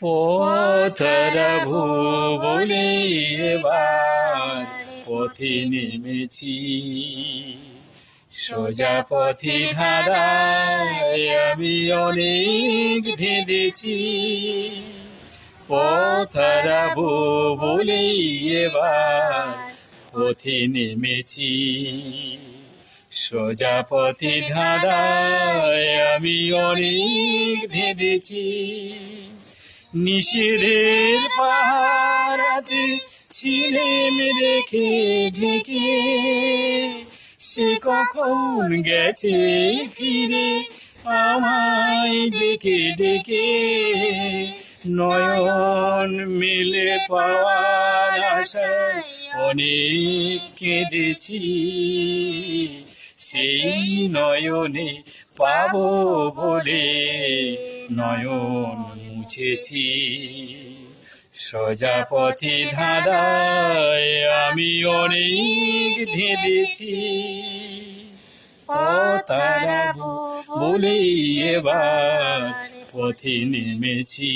পথরাবু বলে এবার পথে নেমেছি, সোজা পথে ধারায় আমি অনেক ধেঁধেছি। পথরাবু বলে এবার পথে নেমেছি, সোজা পথে ধারায় আমি অনেক ধেঁধেছি। নিষেধের পাহারাতে ছিলেম রেখে ঢেকে, সে কখন গেছে ফিরে আমায় ডেকে ডেকে। নয়ন মেলে পাওয়ার আশায় অনেক কেঁদেছি, সেই নয়নে পাবো বলে নয়ন মুছেছি। সোজা পথে ধাঁধায় আমি অনেক ধেঁধেছি, পথরাবু বলে এবার পথে নেমেছি।